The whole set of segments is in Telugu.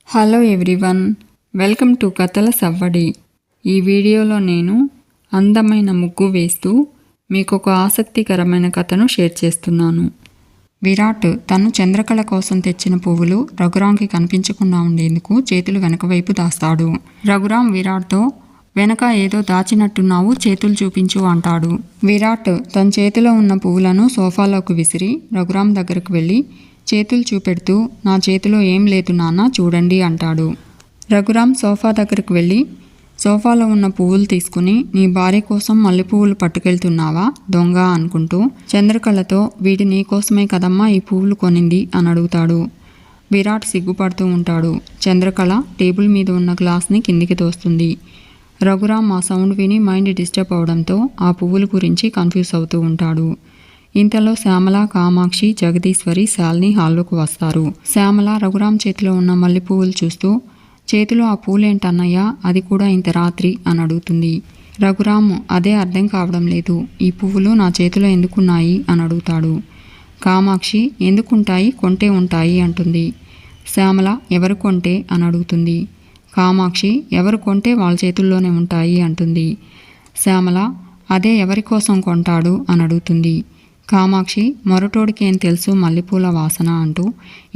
హలో ఎవ్రీవన్, వెల్కమ్ టు కథల సవ్వడి. ఈ వీడియోలో నేను అందమైన ముగ్గు వేస్తూ మీకు ఒక ఆసక్తికరమైన కథను షేర్ చేస్తున్నాను. విరాట్ తను చంద్రకళ కోసం తెచ్చిన పువ్వులు రఘురాంకి కనిపించకుండా ఉండేందుకు చేతులు వెనకవైపు దాస్తాడు. రఘురాం విరాట్తో వెనక ఏదో దాచినట్టున్నావు, చేతులు చూపించు అంటాడు. విరాట్ తన చేతిలో ఉన్న పువ్వులను సోఫాలోకి విసిరి రఘురాం దగ్గరకు వెళ్ళి చేతులు చూపెడుతూ నా చేతిలో ఏం లేదు నాన్న, చూడండి అంటాడు. రఘురాం సోఫా దగ్గరకు వెళ్ళి సోఫాలో ఉన్న పువ్వులు తీసుకుని నీ భార్య కోసం మల్లెపువ్వులు పట్టుకెళ్తున్నావా దొంగ అనుకుంటూ చంద్రకళతో వీడి నీకోసమే కదమ్మా ఈ పువ్వులు కొనింది అని అడుగుతాడు. విరాట్ సిగ్గుపడుతూ ఉంటాడు. చంద్రకళ టేబుల్ మీద ఉన్న గ్లాస్ని కిందికి తోస్తుంది. రఘురాం ఆ సౌండ్ విని మైండ్ డిస్టర్బ్ అవడంతో ఆ పువ్వుల గురించి కన్ఫ్యూజ్ అవుతూ ఉంటాడు. ఇంతలో శ్యామల, కామాక్షి, జగదీశ్వరి, శాలిని హాల్లోకి వస్తారు. శ్యామల రఘురాం చేతిలో ఉన్న మల్లెపువ్వులు చూస్తూ చేతిలో ఆ పూలేంటన్నయ్యా, అది కూడా ఇంత రాత్రి అని అడుగుతుంది. రఘురాం అదే అర్థం కావడం లేదు, ఈ పువ్వులు నా చేతిలో ఎందుకున్నాయి అని అడుగుతాడు. కామాక్షి ఎందుకుంటాయి, కొంటే ఉంటాయి అంటుంది. శ్యామల ఎవరు కొంటే అని అడుగుతుంది. కామాక్షి ఎవరు కొంటే వాళ్ళ చేతుల్లోనే ఉంటాయి అంటుంది. శ్యామల అదే ఎవరి కోసం కొంటాడు అని అడుగుతుంది. కామాక్షి మొరటోడికి ఏం తెలుసు మల్లెపూల వాసన అంటూ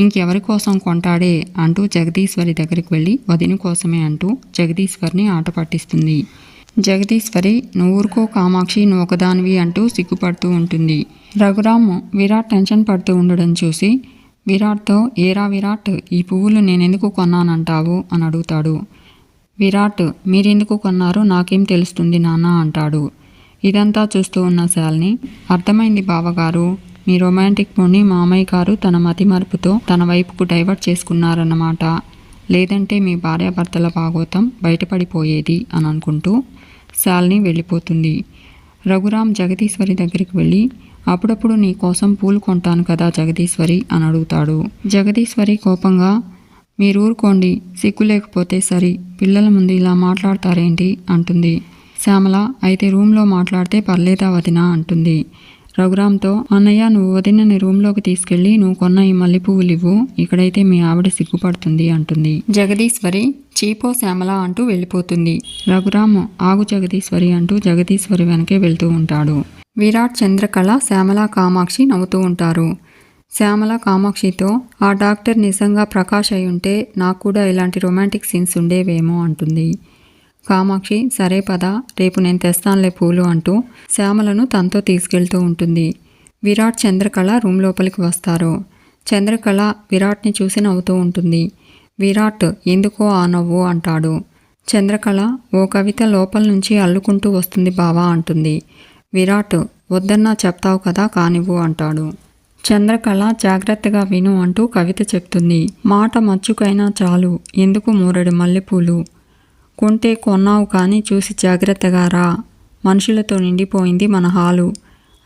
ఇంకెవరి కోసం కొంటాడే అంటూ జగదీశ్వరి దగ్గరికి వెళ్ళి వదిన కోసమే అంటూ జగదీశ్వరిని ఆట పట్టిస్తుంది. జగదీశ్వరి నువ్వు ఊరుకో కామాక్షి, నువ్వు ఒకదానివి అంటూ సిగ్గుపడుతూ ఉంటుంది. రఘురామ్ విరాట్ టెన్షన్ పడుతూ ఉండడం చూసి విరాట్తో ఏరా విరాట్, ఈ పువ్వులు నేనెందుకు కొన్నానంటావు అని అడుగుతాడు. విరాట్ మీరెందుకు కొన్నారో నాకేం తెలుస్తుంది నాన్న అంటాడు. ఇదంతా చూస్తూ ఉన్న శాలిని అర్థమైంది బావగారు, మీ రొమాంటిక్ మూడ్ని మామయ్య గారు తన మతిమరుపుతో తన వైపుకు డైవర్ట్ చేసుకున్నారన్నమాట, లేదంటే మీ భార్యాభర్తల భాగోతం బయటపడిపోయేది అని అనుకుంటూ శాలిని వెళ్ళిపోతుంది. రఘురాం జగదీశ్వరి దగ్గరికి వెళ్ళి అప్పుడప్పుడు నీ కోసం పూలు కొంటాను కదా జగదీశ్వరి అని అడుగుతాడు. జగదీశ్వరి కోపంగా మీరూరుకోండి, సిగ్గు లేకపోతే సరి, పిల్లల ముందు ఇలా మాట్లాడతారేంటి అంటుంది. శ్యామల అయితే రూమ్లో మాట్లాడితే పర్లేదా వదినా అంటుంది. రఘురాంతో అన్నయ్య నువ్వు వదినని రూమ్లోకి తీసుకెళ్ళి నువ్వు కొన్న ఈ మల్లెపువ్వులు ఇవ్వు, ఇక్కడైతే మీ ఆవిడ సిగ్గుపడుతుంది అంటుంది. జగదీశ్వరి చీపో శ్యామల అంటూ వెళ్ళిపోతుంది. రఘురాం ఆగు జగదీశ్వరి అంటూ జగదీశ్వరి వెనకే వెళ్తూ ఉంటాడు. విరాట్, చంద్రకళ, శ్యామల, కామాక్షి నవ్వుతూ ఉంటారు. శ్యామల కామాక్షితో ఆ డాక్టర్ నిజంగా ప్రకాష్ అయి ఉంటే నాకు కూడా ఇలాంటి రొమాంటిక్ సీన్స్ ఉండేవేమో అంటుంది. కామాక్షి సరే పద, రేపు నేను తెస్తానులే పూలు అంటూ శ్యామలను తనతో తీసుకెళ్తూ ఉంటుంది. విరాట్, చంద్రకళ రూమ్ లోపలికి వస్తారు. చంద్రకళ విరాట్ని చూసి నవ్వుతూ ఉంటుంది. విరాట్ ఎందుకో ఆ నవ్వు అంటాడు. చంద్రకళ ఓ కవిత లోపల నుంచి అల్లుకుంటూ వస్తుంది బావా అంటుంది. విరాట్ వద్దన్నా చెప్తావు కదా కానివ్వు అంటాడు. చంద్రకళ జాగ్రత్తగా విను అంటూ కవిత చెప్తుంది. మాట మచ్చుకైనా చాలు, ఎందుకు మూరెడు మల్లెపూలు, కొంటే కొన్నావు కానీ చూసి జాగ్రత్తగా రా, మనుషులతో నిండిపోయింది మన హాలు,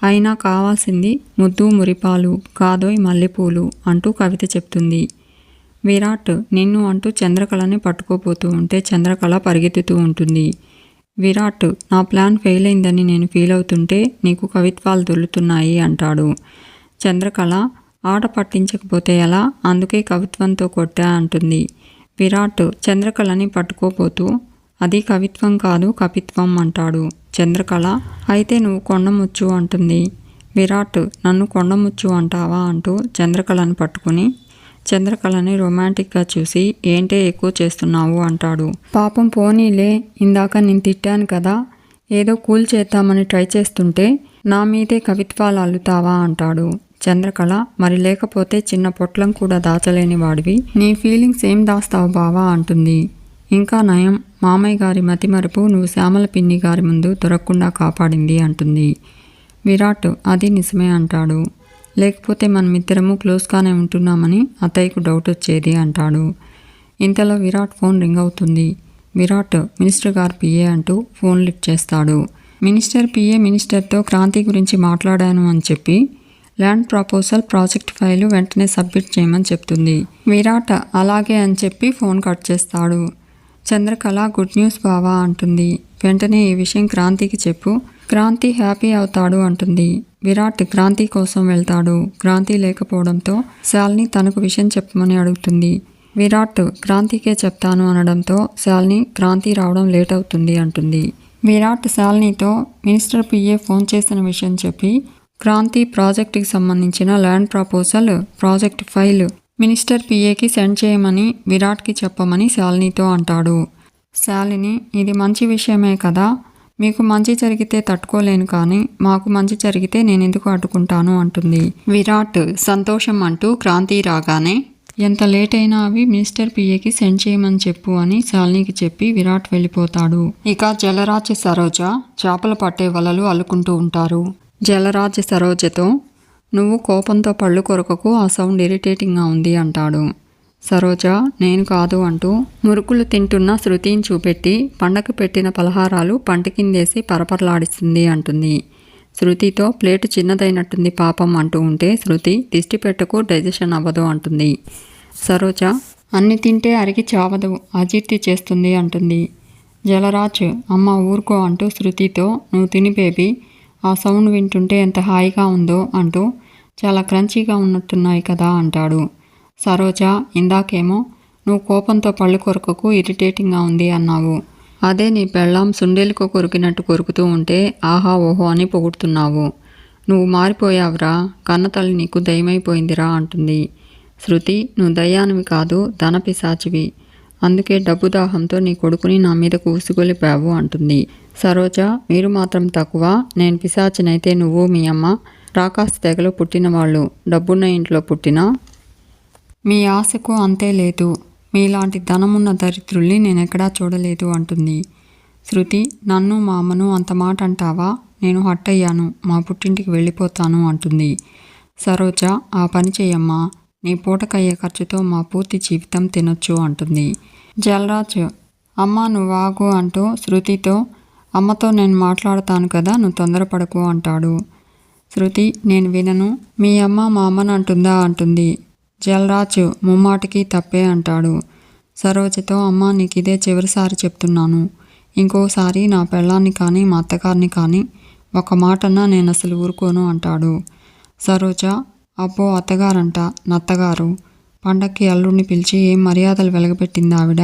అయినా కావాల్సింది ముద్దు మురిపాలు, కాదోయ్ మల్లెపూలు అంటూ కవిత చెప్తుంది. విరాట్ నిన్ను అంటూ చంద్రకళని పట్టుకోపోతూ ఉంటే చంద్రకళ పరిగెత్తుతూ ఉంటుంది. విరాట్ నా ప్లాన్ ఫెయిల్ అయిందని నేను ఫీల్ అవుతుంటే నీకు కవిత్వాలు దొల్లుతున్నాయి అంటాడు. చంద్రకళ ఆట పట్టించకపోతే ఎలా, అందుకే కవిత్వంతో కొట్టా అంటుంది. విరాట్ చంద్రకళని పట్టుకోపోతూ అది కవిత్వం కాదు కపిత్వం అంటాడు. చంద్రకళ అయితే నువ్వు కొండముచ్చు అంటుంది. విరాట్ నన్ను కొండముచ్చు అంటావా అంటూ చంద్రకళని పట్టుకుని చంద్రకళని రొమాంటిక్గా చూసి ఏంటే ఎక్కువ చేస్తున్నావు అంటాడు. పాపం పోనీలే, ఇందాక నేను తిట్టాను కదా, ఏదో కూల్ చేద్దామని ట్రై చేస్తుంటే నా మీదే కవిత్వాలు అల్లుతావా అంటాడు. చంద్రకళ మరి లేకపోతే చిన్న పొట్లం కూడా దాచలేని వాడివి నీ ఫీలింగ్స్ ఏం దాస్తావు బావా అంటుంది. ఇంకా నయం, మామయ్య గారి మతిమరుపు నువ్వు శ్యామల పిన్ని గారి ముందు దొరకకుండా కాపాడింది అంటుంది. విరాట్ అది నిజమే అంటాడు. లేకపోతే మనమిద్దరము క్లోజ్గానే ఉంటున్నామని అత్తయ్యకు డౌట్ వచ్చేది అంటాడు. ఇంతలో విరాట్ ఫోన్ రింగ్ అవుతుంది. విరాట్ మినిస్టర్ గారు పిఏ అంటూ ఫోన్ లిఫ్ట్ చేస్తాడు. మినిస్టర్ పిఏ మినిస్టర్తో క్రాంతి గురించి మాట్లాడాను అని చెప్పి ల్యాండ్ ప్రపోజల్ ప్రాజెక్ట్ ఫైలు వెంటనే సబ్మిట్ చేయమని చెప్తుంది. విరాట్ అలాగే అని చెప్పి ఫోన్ కట్ చేస్తాడు. చంద్రకళ గుడ్ న్యూస్ బావా అంటుంది. వెంటనే ఈ విషయం క్రాంతికి చెప్పు, క్రాంతి హ్యాపీ అవుతాడు అంటుంది. విరాట్ క్రాంతి కోసం వెళ్తాడు. క్రాంతి లేకపోవడంతో శాలిని తనకు విషయం చెప్పమని అడుగుతుంది. విరాట్ క్రాంతికే చెప్తాను అనడంతో శాలిని క్రాంతి రావడం లేట్ అవుతుంది అంటుంది. విరాట్ శాలినితో మినిస్టర్ పిఏ ఫోన్ చేసిన విషయం చెప్పి క్రాంతి ప్రాజెక్టుకి సంబంధించిన land proposal project file minister పిఏకి సెండ్ చేయమని విరాట్కి చెప్పమని శాలినితో అంటాడు. శాలిని ఇది మంచి విషయమే కదా, మీకు మంచి జరిగితే తట్టుకోలేను కానీ మాకు మంచి జరిగితే నేనెందుకు అడ్డుకుంటాను అంటుంది. విరాట్ సంతోషం అంటూ క్రాంతి రాగానే ఎంత లేట్ అయినా అవి మినిస్టర్ పిఏకి సెండ్ చేయమని చెప్పు అని శాలినికి చెప్పి విరాట్ వెళ్ళిపోతాడు. ఇక జలరాజ్ సరోజ చేపలు పట్టే వలలు అల్లుకుంటూ ఉంటారు. జలరాజ్ సరోజతో నువ్వు కోపంతో పళ్ళు కొరకకు, ఆ సౌండ్ ఇరిటేటింగ్గా ఉంది అంటాడు. సరోజ నేను కాదు అంటూ మురుకులు తింటున్న శృతిని చూపెట్టి పండగ పెట్టిన పలహారాలు పంట కిందేసి పరపరలాడిస్తుంది అంటుంది. శృతితో ప్లేటు చిన్నదైనట్టుంది పాపం అంటూ ఉంటే శృతి దిష్టి పెట్టకు డైజెషన్ అవ్వదు అంటుంది. సరోజ అన్ని తింటే అరిగి చావదు, అజీర్తి చేస్తుంది అంటుంది. జలరాజ్ అమ్మ ఊరుకో అంటూ శృతితో నువ్వు తిని బేబీ, ఆ సౌండ్ వింటుంటే ఎంత హాయిగా ఉందో అంటూ చాలా క్రంచీగా ఉన్నట్టున్నాయి కదా అంటాడు. సరోజ ఇందాకేమో నువ్వు కోపంతో పళ్ళు కొరకకు ఇరిటేటింగ్గా ఉంది అన్నావు, అదే నీ పెళ్ళాం సుండేలుకో కొరికినట్టు కొరుకుతూ ఉంటే ఆహా ఓహో అని పొగుడుతున్నావు. నువ్వు మారిపోయావురా, కన్నతల్లి నీకు దయమైపోయిందిరా అంటుంది. శృతి నువ్వు దయ్యానివి కాదు, ధన పిశాచివి, అందుకే డబ్బు దాహంతో నీ కొడుకుని నా మీదకు ఉసిగొలిపావు అంటుంది. సరోజ మీరు మాత్రం తక్కువ, నేను పిశాచినైతే నువ్వు మీ అమ్మ రాకాసి తెగలో పుట్టిన వాళ్ళు, డబ్బున్న ఇంట్లో పుట్టినా మీ ఆశకు అంతే లేదు, మీలాంటి ధనమున్న దరిద్రుల్ని నేనెక్కడా చూడలేదు అంటుంది. శృతి నన్ను మా అమ్మను అంత మాట అంటావా, నేను హట్ అయ్యాను, మా పుట్టింటికి వెళ్ళిపోతాను అంటుంది. సరోజ ఆ పని చెయ్యమ్మా, నీ పూటకయ్యే ఖర్చుతో మా పూర్తి జీవితం తినొచ్చు అంటుంది. జలరాజ్ అమ్మ నువ్వు ఆగు అంటూ శృతితో అమ్మతో నేను మాట్లాడతాను కదా, నువ్వు తొందరపడకు అంటాడు. శృతి నేను వినను, మీ అమ్మ మా అమ్మను అంటుందా అంటుంది. జలరాజ్ ముమ్మాటికి తప్పే అంటాడు. సరోజతో అమ్మ నీకు ఇదే చివరిసారి చెప్తున్నాను, ఇంకోసారి నా పెళ్ళాన్ని కానీ మా అత్తగారిని కానీ ఒక మాటన్నా నేను అసలు ఊరుకోను అంటాడు. సరోజ అబ్బో అత్తగారంట, నత్తగారు, పండక్కి అల్లుడిని పిలిచి ఏం మర్యాదలు వెలగబెట్టింది ఆవిడ,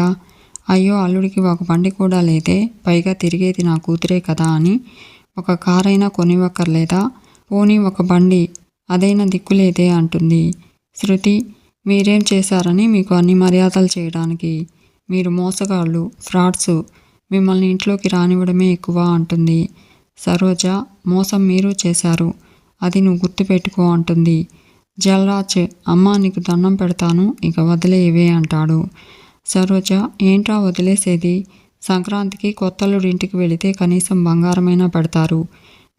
అయ్యో అల్లుడికి ఒక బండి కూడా లేదే, పైగా తిరిగేది నా కూతురే కదా అని ఒక కారైనా కొనివ్వక్కర్లేదా, పోనీ ఒక బండి అదైనా దిక్కులేదే అంటుంది. శృతి మీరేం చేశారని మీకు అన్ని మర్యాదలు చేయడానికి, మీరు మోసగాళ్ళు, ఫ్రాడ్స్, మిమ్మల్ని ఇంట్లోకి రానివ్వడమే ఎక్కువ అంటుంది. సరోజ మోసం మీరు చేశారు, అది నువ్వు గుర్తుపెట్టుకో అంటుంది. జలరాజ్ అమ్మ నీకు దండం పెడతాను, ఇక వదిలేవే అంటాడు. సరోజ ఏంట్రా వదిలేసేది, సంక్రాంతికి కొత్తల్లుడింటికి వెళితే కనీసం బంగారమైనా పెడతారు,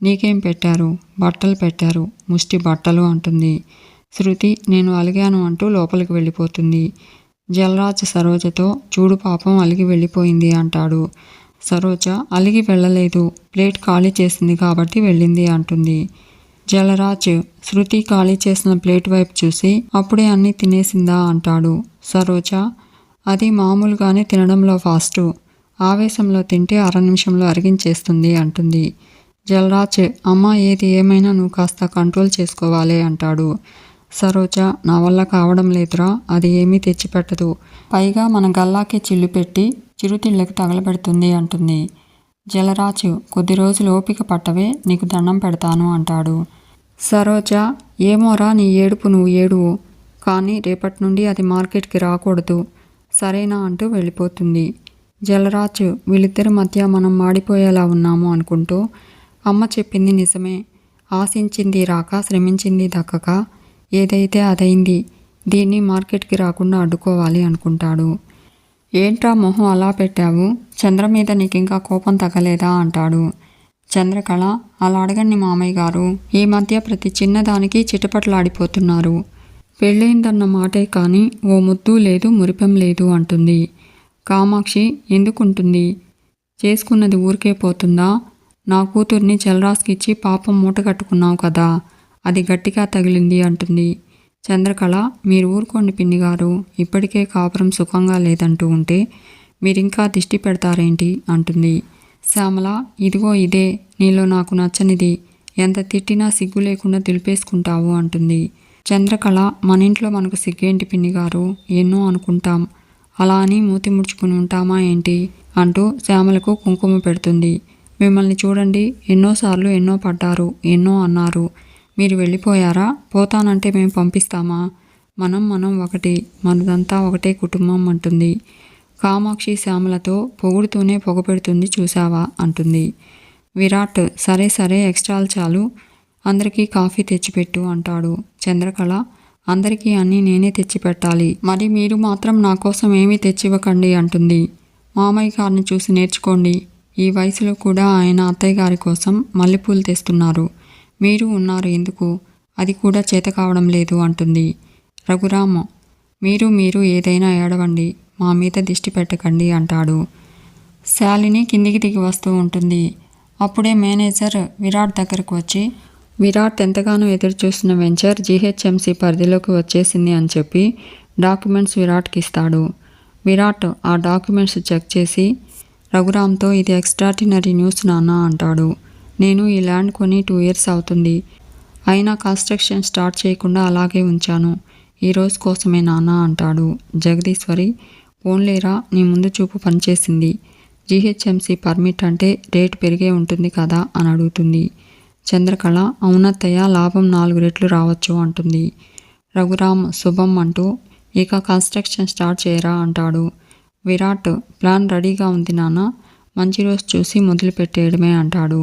నీకేం పెట్టారు, బట్టలు పెట్టారు, ముష్టి బట్టలు అంటుంది. శృతి నేను అలిగాను అంటూ లోపలికి వెళ్ళిపోతుంది. జలరాజ్ సరోజతో చూడు పాపం అలిగి వెళ్ళిపోయింది అంటాడు. సరోజ అలిగి వెళ్ళలేదు, ప్లేట్ ఖాళీ చేసింది కాబట్టి వెళ్ళింది అంటుంది. జలరాజ్ శృతి ఖాళీ చేసిన ప్లేట్ వైపు చూసి అప్పుడే అన్నీ తినేసిందా అంటాడు. సరోజ అది మామూలుగానే తినడంలో ఫాస్టు, ఆవేశంలో తింటే 1/2 నిమిషంలో అరిగించేస్తుంది అంటుంది. జలరాజ్ అమ్మ ఏది ఏమైనా నువ్వు కాస్త కంట్రోల్ చేసుకోవాలి అంటాడు. సరోజ నా వల్ల కావడం లేదురా, అది ఏమీ తెచ్చిపెట్టదు, పైగా మన గల్లాకే చిల్లు పెట్టి చిరుతిళ్ళకి తగలబెడుతుంది అంటుంది. జలరాజ్ కొద్ది రోజులు ఓపిక పట్టవే, నీకు దండం పెడతాను అంటాడు. సరోజ ఏమోరా నీ ఏడుపు నువ్వు ఏడువు, కానీ రేపటి నుండి అది మార్కెట్కి రాకూడదు సరేనా అంటూ వెళ్ళిపోతుంది. జలరాజ్ వీళ్ళిద్దరి మధ్య మనం మాడిపోయేలా ఉన్నాము అనుకుంటూ అమ్మ చెప్పింది నిజమే, ఆశించింది రాక శ్రమించింది దక్కక ఏదైతే అదైంది, దీన్ని మార్కెట్కి రాకుండా అడ్డుకోవాలి అనుకుంటాడు. ఏంట్రా మొహం అలా పెట్టావు, చంద్ర మీద నీకింకా కోపం తగ్గలేదా అంటాడు. చంద్రకళ అలా అడగండి మామయ్య గారు, ఈ మధ్య ప్రతి చిన్నదానికి చిటపటలాడిపోతున్నారు, పెళ్ళైందన్న మాటే కానీ ఓ ముద్దు లేదు మురిపెం లేదు అంటుంది. కామాక్షి ఎందుకుంటుంది, చేసుకున్నది ఊరికే పోతుందా, నా కూతుర్ని జలరాజ్కిచ్చి పాపం మూట కట్టుకున్నావు కదా, అది గట్టిగా తగిలింది అంటుంది. చంద్రకళ మీరు ఊరుకోండి పిన్నిగారు, ఇప్పటికే కాపురం సుఖంగా లేదంటూ ఉంటే మీరింకా దిష్టి పెడతారేంటి అంటుంది. శ్యామల ఇదిగో ఇదే నీలో నాకు నచ్చనిది, ఎంత తిట్టినా సిగ్గు లేకుండా దులిపేసుకుంటావు అంటుంది. చంద్రకళ, మన ఇంట్లో మనకు సిగ్గేంటి పిన్ని గారు, ఎన్నో అనుకుంటాం, అలా అని మూతి ముడుచుకుని ఉంటామా ఏంటి అంటూ శ్యామలకు కుంకుమ పెడుతుంది. మిమ్మల్ని చూడండి, ఎన్నోసార్లు ఎన్నో పడ్డారు, ఎన్నో అన్నారు, మీరు వెళ్ళిపోయారా? పోతానంటే మేము పంపిస్తామా? మనం ఒకటి, మనదంతా ఒకటే కుటుంబం అంటుంది. కామాక్షి శ్యామలతో పొగుడుతూనే పొగపెడుతుంది. చూసావా అంటుంది. విరాట్, సరే సరే ఎక్స్ట్రాలు చాలు, అందరికీ కాఫీ తెచ్చిపెట్టు అంటాడు. చంద్రకళ, అందరికీ అన్నీ నేనే తెచ్చిపెట్టాలి, మరి మీరు మాత్రం నా కోసం ఏమీ తెచ్చివ్వకండి అంటుంది. మామయ్య గారిని చూసి నేర్చుకోండి, ఈ వయసులో కూడా ఆయన అత్తయ్య గారి కోసం మల్లెపూలు తెస్తున్నారు, మీరు ఉన్నారు ఎందుకు, అది కూడా చేత కావడం లేదు అంటుంది. రఘురామ్, మీరు ఏదైనా ఏడవండి, మా మీద దిష్టి పెట్టకండి అంటాడు. శాలిని కిందికి దిగి వస్తూ ఉంటుంది. అప్పుడే మేనేజర్ విరాట్ దగ్గరకు వచ్చి, విరాట్ ఎంతగానో ఎదురుచూస్తున్న వెంచర్ జీహెచ్ఎంసీ పరిధిలోకి వచ్చేసింది అని చెప్పి డాక్యుమెంట్స్ విరాట్కి ఇస్తాడు. విరాట్ ఆ డాక్యుమెంట్స్ చెక్ చేసి రఘురామ్తో, ఇది ఎక్స్ట్రాడినరీ న్యూస్ నాన్న అంటాడు. నేను ఈ ల్యాండ్ కొని 2 years అవుతుంది, అయినా కన్స్ట్రక్షన్ స్టార్ట్ చేయకుండా అలాగే ఉంచాను, ఈ రోజు కోసమే నాన్న అంటాడు. జగదీశ్వరి, పోన్లేరా, నీ ముందు చూపు పనిచేసింది, జీహెచ్ఎంసీ పర్మిట్ అంటే రేటు పెరిగే ఉంటుంది కదా అని అడుగుతుంది. చంద్రకళ, అవునత్తయ్య, లాభం 4 రెట్లు రావచ్చు అంటుంది. రఘురామ్ శుభం అంటూ, ఇక కన్స్ట్రక్షన్ స్టార్ట్ చేయరా అంటాడు. విరాట్, ప్లాన్ రెడీగా ఉంది నాన్న, మంచి రోజు చూసి మొదలుపెట్టేయడమే అంటాడు.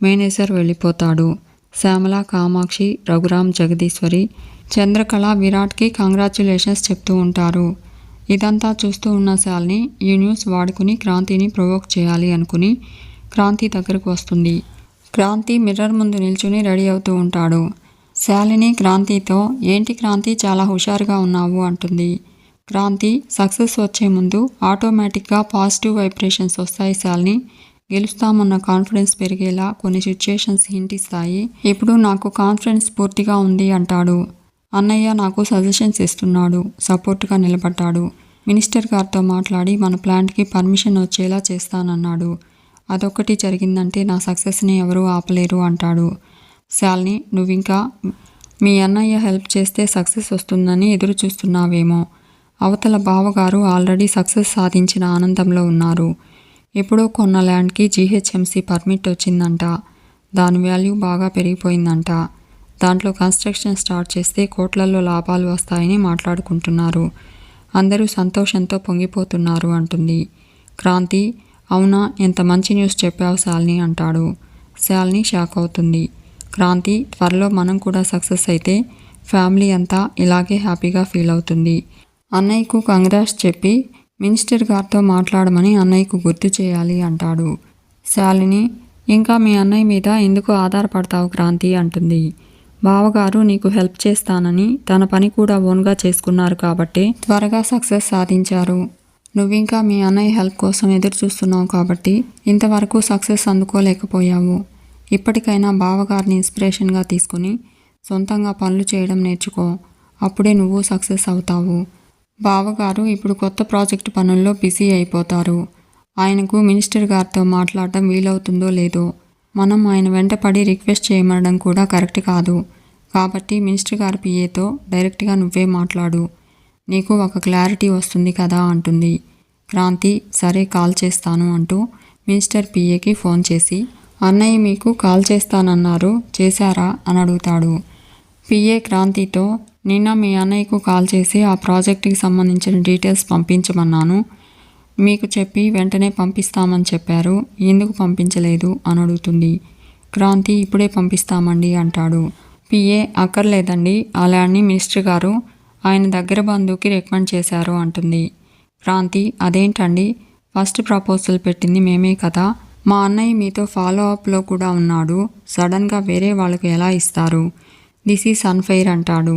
మేనేజర్ వెళ్ళిపోతాడు. శ్యామల, కామాక్షి, రఘురామ్, జగదీశ్వరి, చంద్రకళ విరాట్కి కంగ్రాచ్యులేషన్స్ చెప్తూ ఉంటారు. ఇదంతా చూస్తూ ఉన్న శాలిని ఈ న్యూస్ వాడుకుని క్రాంతిని ప్రొవోక్ చేయాలి అనుకుని క్రాంతి దగ్గరకు వస్తుంది. క్రాంతి మిర్రర్ ముందు నిల్చుని రెడీ అవుతూ ఉంటాడు. శాలిని క్రాంతితో, ఏంటి క్రాంతి, చాలా హుషారుగా ఉన్నావు అంటుంది. క్రాంతి, సక్సెస్ వచ్చే ముందు ఆటోమేటిక్గా పాజిటివ్ వైబ్రేషన్స్ వస్తాయి శాలిని, గెలుస్తామన్న కాన్ఫిడెన్స్ పెరిగేలా కొన్ని సిచ్యుయేషన్స్ హింట్ ఇస్తాయి, ఇప్పుడు నాకు కాన్ఫిడెన్స్ పూర్తిగా ఉంది అంటాడు. అన్నయ్య నాకు సజెషన్స్ ఇస్తున్నాడు, సపోర్ట్గా నిలబడ్డాడు, మినిస్టర్ గారితో మాట్లాడి మన ప్లాంట్కి పర్మిషన్ వచ్చేలా చేస్తానన్నాడు, అదొక్కటి జరిగిందంటే నా సక్సెస్ని ఎవరూ ఆపలేరు అంటాడు. శాలిని, నువ్వింకా మీ అన్నయ్య హెల్ప్ చేస్తే సక్సెస్ వస్తుందని ఎదురు చూస్తున్నావేమో, అవతల బావగారు ఆల్రెడీ సక్సెస్ సాధించిన ఆనందంలో ఉన్నారు, ఎప్పుడో కొన్న ల్యాండ్కి జీహెచ్ఎంసీ పర్మిట్ వచ్చిందంట, దాని వాల్యూ బాగా పెరిగిపోయిందంట, దాంట్లో కన్స్ట్రక్షన్ స్టార్ట్ చేస్తే కోట్లల్లో లాభాలు వస్తాయని మాట్లాడుకుంటున్నారు, అందరూ సంతోషంతో పొంగిపోతున్నారు అంటుంది. క్రాంతి, అవునా, ఎంత మంచి న్యూస్ చెప్పావు శాలిని అంటాడు. శాలిని షాక్ అవుతుంది. క్రాంతి, త్వరలో మనం కూడా సక్సెస్ అయితే ఫ్యామిలీ అంతా ఇలాగే హ్యాపీగా ఫీల్ అవుతుంది, అన్నయ్యకు కంగ్రాట్స్ చెప్పి మినిస్టర్ గారితో మాట్లాడమని అన్నయ్యకు గుర్తు చేయాలి అంటాడు. శాలిని, ఇంకా మీ అన్నయ్య మీద ఎందుకు ఆధారపడతావు క్రాంతి అంటుంది. బావగారు నీకు హెల్ప్ చేస్తానని తన పని కూడా ఓన్గా చేసుకున్నారు కాబట్టి త్వరగా సక్సెస్ సాధించారు, నువ్వింకా మీ అన్నయ్య హెల్ప్ కోసం ఎదురు చూస్తున్నావు కాబట్టి ఇంతవరకు సక్సెస్ అందుకోలేకపోయావు, ఇప్పటికైనా బావగారిని ఇన్స్పిరేషన్గా తీసుకుని సొంతంగా పనులు చేయడం నేర్చుకో, అప్పుడే నువ్వు సక్సెస్ అవుతావు, బావగారు ఇప్పుడు కొత్త ప్రాజెక్టు పనుల్లో బిజీ అయిపోతారు, ఆయనకు మినిస్టర్ గారితో మాట్లాడటం వీలవుతుందో లేదో, మనం ఆయన వెంటపడి రిక్వెస్ట్ చేయమనడం కూడా కరెక్ట్ కాదు, కాబట్టి మినిస్టర్ గారి పిఏతో డైరెక్ట్గా నువ్వే మాట్లాడు, నీకు ఒక క్లారిటీ వస్తుంది కదా అంటుంది. క్రాంతి, సరే కాల్ చేస్తాను అంటూ మినిస్టర్ పిఏకి ఫోన్ చేసి, అన్నయ్య మీకు కాల్ చేస్తానన్నారు, చేశారా అని అడుగుతాడు. పిఏ క్రాంతితో, నిన్న మీ అన్నయ్యకు కాల్ చేసి ఆ ప్రాజెక్టుకి సంబంధించిన డీటెయిల్స్ పంపించమన్నాను, మీకు చెప్పి వెంటనే పంపిస్తామని చెప్పారు, ఎందుకు పంపించలేదు అని అడుగుతుంది. క్రాంతి, ఇప్పుడే పంపిస్తామండి అంటాడు. పిఏ, అక్కర్లేదండి, ఆ ల్యాండ్ని మినిస్టర్ గారు ఆయన దగ్గర బంధువుకి రికమెండ్ చేశారు అంటుంది. క్రాంతి, అదేంటండి, ఫస్ట్ ప్రపోజల్ పెట్టింది మేమే కదా, మా అన్నయ్య మీతో ఫాలో అప్లో కూడా ఉన్నాడు, సడన్గా వేరే వాళ్ళకు ఎలా ఇస్తారు, దిస్ ఈజ్ అన్ఫెయిర్ అంటాడు.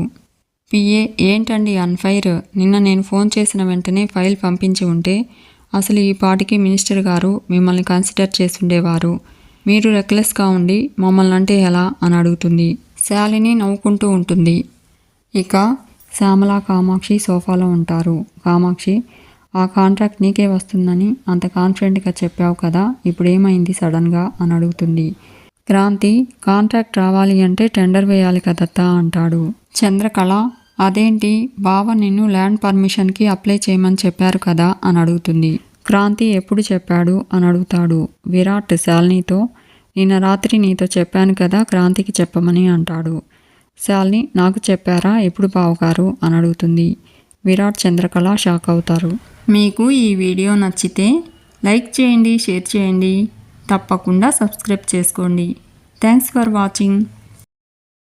పిఏ, ఏంటండి అన్ఫెయిర్, నిన్న నేను ఫోన్ చేసిన వెంటనే ఫైల్ పంపించి ఉంటే అసలు ఈ పాటికి మినిస్టర్ గారు మిమ్మల్ని కన్సిడర్ చేసుండేవారు, మీరు రెక్లెస్గా ఉండి మమ్మల్ని అంటే ఎలా అని అడుగుతుంది. శాలిని నవ్వుకుంటూ ఉంటుంది. ఇక శ్యామల, కామాక్షి సోఫాలో ఉంటారు. కామాక్షి, ఆ కాంట్రాక్ట్ నీకే వస్తుందని అంత కాన్ఫిడెంట్గా చెప్పావు కదా, ఇప్పుడు ఏమైంది సడన్గా అని అడుగుతుంది. క్రాంతి, కాంట్రాక్ట్ రావాలి అంటే టెండర్ వేయాలి కదత్తా అంటాడు. చంద్రకళ అదేంటి బావ నిన్ను ల్యాండ్ పర్మిషన్కి అప్లై చేయమని చెప్పారు కదా అని అడుగుతుంది. క్రాంతి ఎప్పుడు చెప్పాడు అని అడుగుతాడు. విరాట్ శాలినితో నిన్న రాత్రి నీతో చెప్పాను కదా క్రాంతికి చెప్పమని అంటాడు. శాలిని నాకు చెప్పారా ఎప్పుడు బావగారు అని అడుగుతుంది. విరాట్ చంద్రకళ షాక్ అవుతారు. మీకు ఈ వీడియో నచ్చితే లైక్ చేయండి, షేర్ చేయండి, తప్పకుండా సబ్స్క్రైబ్ చేసుకోండి. Thanks for watching.